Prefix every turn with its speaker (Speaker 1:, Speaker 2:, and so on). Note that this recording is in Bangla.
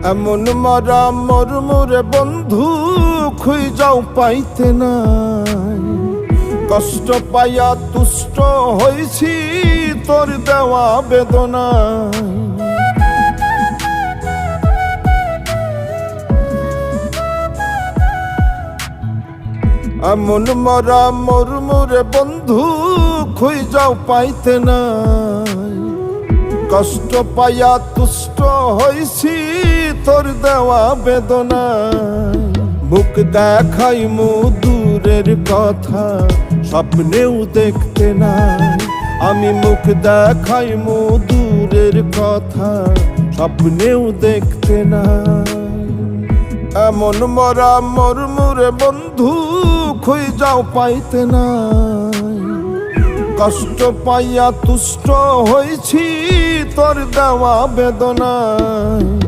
Speaker 1: এমন মরা মরমরে বন্ধু খুঁজাও পাইতে নাই। কষ্ট পাইয়া তুষ্ট হইছি তোর দেওয়া বেদনায়। এমন মরা মরমরে বন্ধু খুঁজাও পাইতে নাই। কষ্ট পাইয়া তুষ্ট হইছি তোর দেওয়া বেদনায়। মুখ দেখাই দূরের কথা স্বপ্নেও দেখতে নাই। আমি মুখ দেখাই দূরের কথা স্বপ্নেও দেখতে নাই। এমন মরা মরমরে বন্ধু খুঁজাও পাইতে নাই। কষ্ট পাইয়া তুষ্ট হইছি তোর দেওয়া বেদনায়।